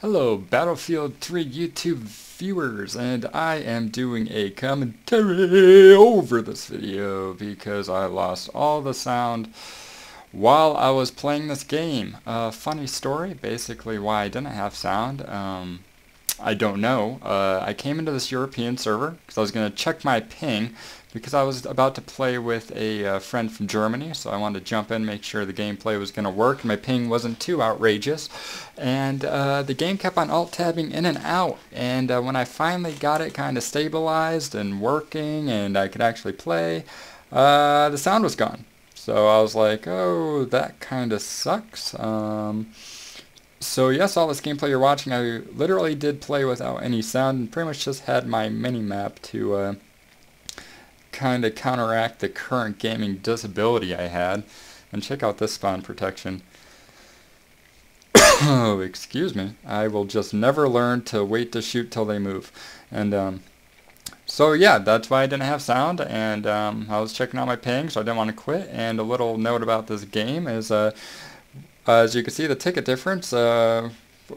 Hello, Battlefield 3 YouTube viewers, and I am doing a commentary over this video because I lost all the sound while I was playing this game. Funny story, basically why I didn't have sound. I don't know. I came into this European server because I was going to check my ping because I was about to play with a friend from Germany, so I wanted to jump in, make sure the gameplay was going to work, and my ping wasn't too outrageous. And the game kept on alt-tabbing in and out, and when I finally got it kind of stabilized and working and I could actually play, the sound was gone. So I was like, oh, that kind of sucks. So yes, all this gameplay you're watching, I literally did play without any sound and pretty much just had my mini-map to kind of counteract the current gaming disability I had. And check out this spawn protection. Oh, excuse me. I will just never learn to wait to shoot till they move. And so yeah, that's why I didn't have sound, and I was checking out my ping, so I didn't want to quit. And a little note about this game is, as you can see, the ticket difference.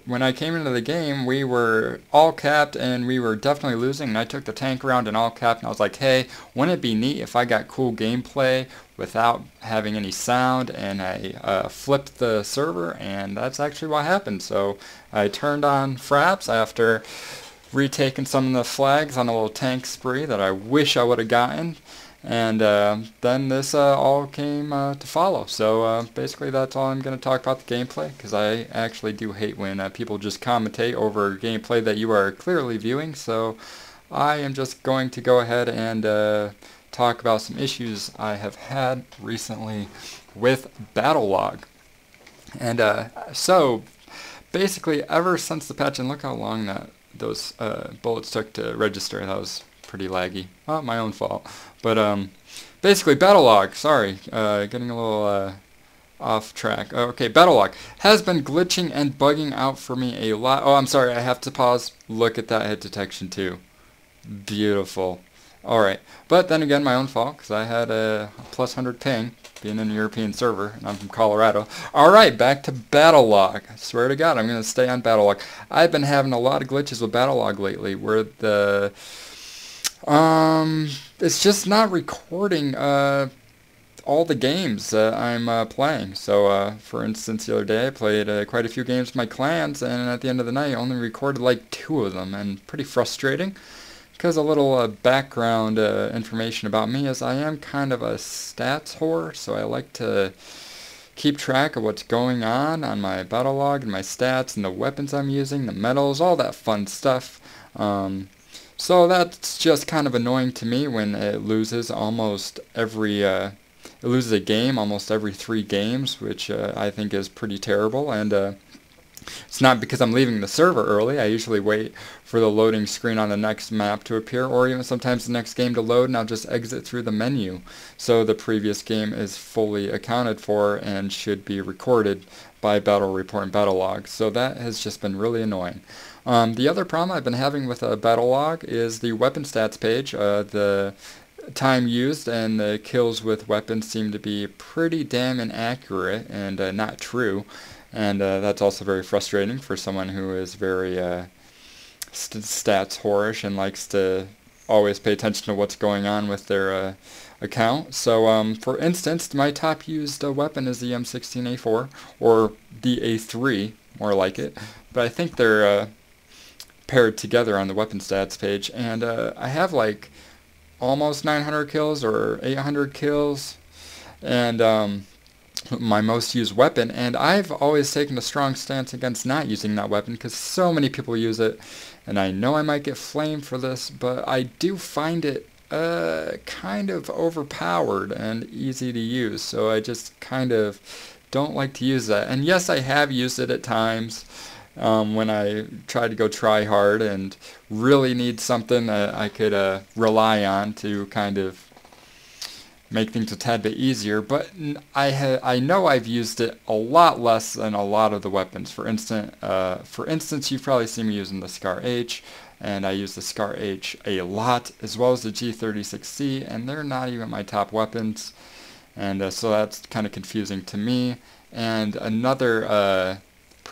When I came into the game, we were all capped, and we were definitely losing. And I took the tank around in all capped, and I was like, hey, wouldn't it be neat if I got cool gameplay without having any sound? And I flipped the server, and that's actually what happened. So I turned on fraps after retaking some of the flags on a little tank spree that I wish I would have gotten, and then this all came to follow. So basically that's all I'm going to talk about the gameplay, because I actually do hate when people just commentate over gameplay that you are clearly viewing. So I am just going to go ahead and talk about some issues I have had recently with Battle Log. And so basically ever since the patch, and look how long those bullets took to register. That was pretty laggy. Oh, my own fault. But basically, Battle Log. Sorry, getting a little off track. Okay, Battle Log has been glitching and bugging out for me a lot. Oh, I'm sorry. I have to pause. Look at that hit detection too. Beautiful. All right, but then again, my own fault, because I had a plus 100 ping, being in a European server, and I'm from Colorado. All right, back to Battle Log. I swear to God, I'm going to stay on Battle Log. I've been having a lot of glitches with Battle Log lately, where it's just not recording all the games that I'm playing. So, for instance, the other day I played quite a few games with my clans, and at the end of the night, I only recorded like 2 of them, and pretty frustrating. Because a little background information about me is I am kind of a stats whore, so I like to keep track of what's going on my battle log and my stats and the weapons I'm using, the medals, all that fun stuff. So that's just kind of annoying to me when it loses almost every, it loses a game almost every 3 games, which I think is pretty terrible. And it's not because I'm leaving the server early. I usually wait for the loading screen on the next map to appear, or even sometimes the next game to load, and I'll just exit through the menu. So the previous game is fully accounted for and should be recorded by Battle Report and Battle Log. So that has just been really annoying. The other problem I've been having with Battle Log is the weapon stats page. The time used and the kills with weapons seem to be pretty damn inaccurate and not true. And that's also very frustrating for someone who is very stats whorish and likes to always pay attention to what's going on with their account. So, for instance, my top used weapon is the M16A4, or the A3, more like it. But I think they're paired together on the weapon stats page. And I have like almost 900 kills or 800 kills. And my most used weapon, and I've always taken a strong stance against not using that weapon because so many people use it, and I know I might get flamed for this, but I do find it kind of overpowered and easy to use, so I just kind of don't like to use that. And yes, I have used it at times when I try to go try hard and really need something that I could rely on to kind of make things a tad bit easier, but I know I've used it a lot less than a lot of the weapons. For instance, you've probably seen me using the Scar H, and I use the Scar H a lot, as well as the G36C, and they're not even my top weapons, and so that's kind of confusing to me. And another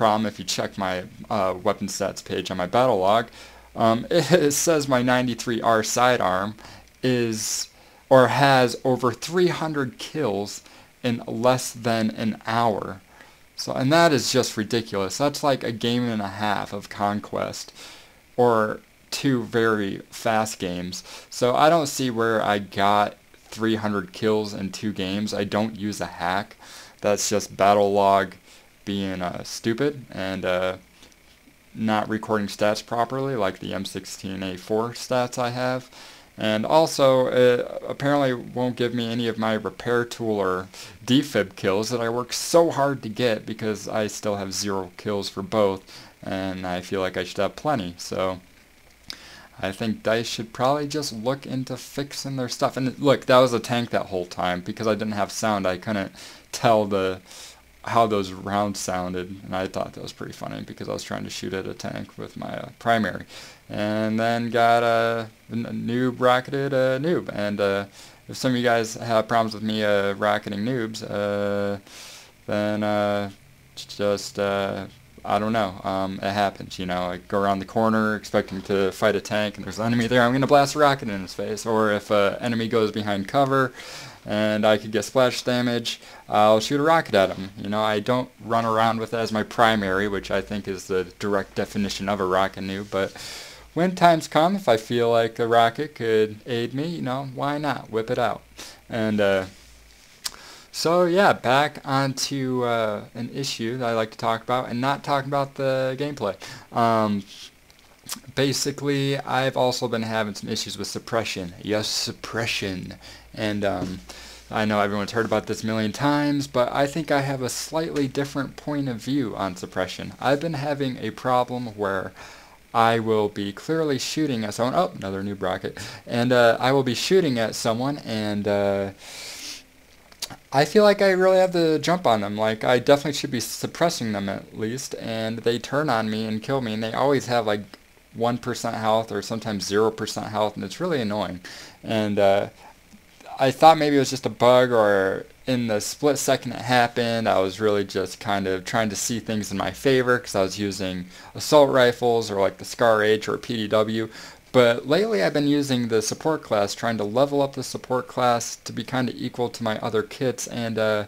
problem if you check my weapon stats page on my battle log. It says my 93R sidearm is or has over 300 kills in less than an hour. So, and that is just ridiculous. That's like a game and a half of Conquest, or 2 very fast games. So I don't see where I got 300 kills in 2 games. I don't use a hack. That's just battle log being stupid and not recording stats properly, like the M16A4 stats I have. And also, it apparently won't give me any of my repair tool or defib kills that I work so hard to get, because I still have 0 kills for both, and I feel like I should have plenty. So I think DICE should probably just look into fixing their stuff. And look, that was a tank that whole time. Because I didn't have sound, I couldn't tell how those rounds sounded, and I thought that was pretty funny because I was trying to shoot at a tank with my primary, and then got a noob rocketed a noob. And if some of you guys have problems with me rocketing noobs, then just I don't know, it happens, you know. I go around the corner expecting to fight a tank, and there's an enemy there, I'm going to blast a rocket in his face. Or if an enemy goes behind cover and I could get splash damage, I'll shoot a rocket at him. You know, I don't run around with it as my primary, which I think is the direct definition of a rocket noob, but when times come, if I feel like a rocket could aid me, you know, why not? Whip it out. And so yeah, back onto an issue that I like to talk about, and not talk about the gameplay. Basically, I've also been having some issues with suppression. Yes, suppression. And I know everyone's heard about this a million times, but I think I have a slightly different point of view on suppression. I've been having a problem where I will be clearly shooting at someone. Oh, another new rocket. And I will be shooting at someone, and I feel like I really have the jump on them. Like, I definitely should be suppressing them at least, and they turn on me and kill me, and they always have like 1% health or sometimes 0% health, and it's really annoying. And I thought maybe it was just a bug, or in the split second it happened, I was really just kind of trying to see things in my favor because I was using assault rifles or like the Scar H or PDW. But lately I've been using the support class, trying to level up the support class to be kind of equal to my other kits. And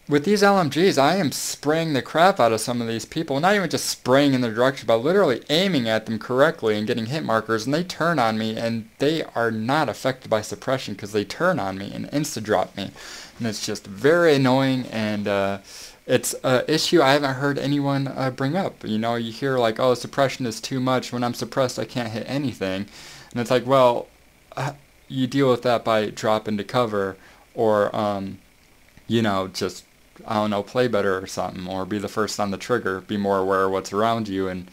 with these LMGs, I am spraying the crap out of some of these people. Not even just spraying in their direction, but literally aiming at them correctly and getting hit markers. And they turn on me, and they are not affected by suppression because they turn on me and insta-drop me. And it's just very annoying, and it's an issue I haven't heard anyone bring up. You know, you hear like, oh, suppression is too much. When I'm suppressed, I can't hit anything. And it's like, well, you deal with that by dropping to cover, or, you know, just, I don't know, play better or something, or be the first on the trigger, be more aware of what's around you, and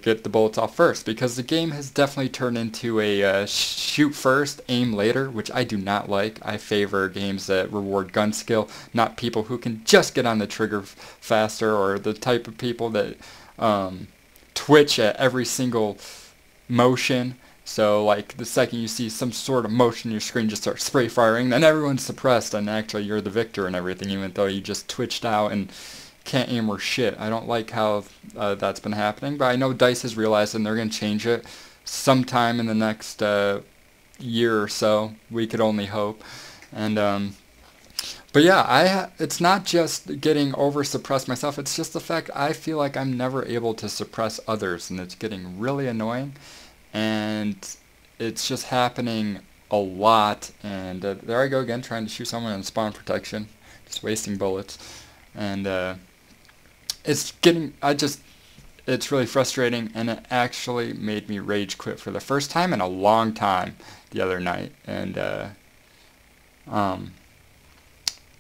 get the bullets off first. Because the game has definitely turned into a shoot first, aim later, which I do not like. I favor games that reward gun skill, not people who can just get on the trigger faster, or the type of people that twitch at every single motion. So like the second you see some sort of motion, your screen just starts spray firing, then everyone's suppressed, and actually you're the victor and everything, even though you just twitched out and can't aim or shit. I don't like how that's been happening, but I know DICE has realized and they're going to change it sometime in the next year or so. We could only hope. And but yeah, it's not just getting over suppressed myself, it's just the fact I feel like I'm never able to suppress others, and it's getting really annoying. And it's just happening a lot, and there I go again trying to shoot someone in spawn protection, just wasting bullets. And it's really frustrating, and it actually made me rage quit for the first time in a long time the other night. And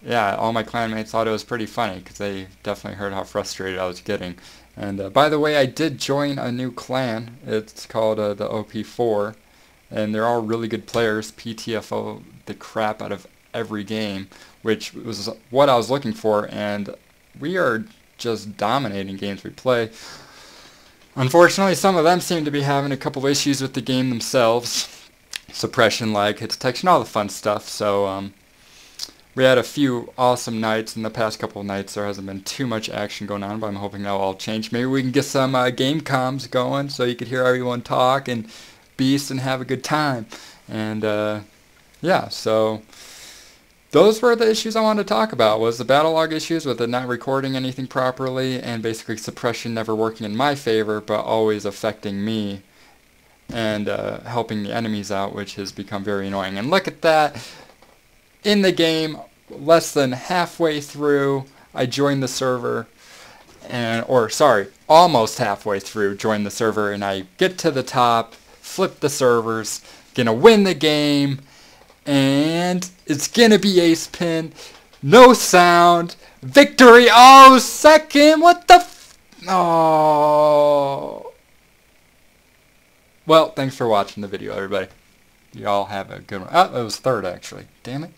yeah, all my clanmates thought it was pretty funny because they definitely heard how frustrated I was getting. And by the way, I did join a new clan. It's called the OP4, and they're all really good players. PTFO the crap out of every game, which was what I was looking for, and we are just dominating games we play. Unfortunately, some of them seem to be having a couple issues with the game themselves. Suppression, lag, hit detection, all the fun stuff. So We had a few awesome nights. In the past couple of nights there hasn't been too much action going on, but I'm hoping that'll all change. Maybe we can get some game comms going so you could hear everyone talk and beast and have a good time. And yeah, so those were the issues I wanted to talk about, was the battle log issues with it not recording anything properly, and basically suppression never working in my favor but always affecting me and helping the enemies out, which has become very annoying. And look at that. In the game, less than halfway through, I joined the server, almost halfway through, joined the server, and I get to the top, flip the servers, gonna win the game, and it's gonna be ace pin, no sound, victory. Oh, second, what the oh. Well, thanks for watching the video, everybody. You all have a good one. Oh, it was third, actually. Damn it.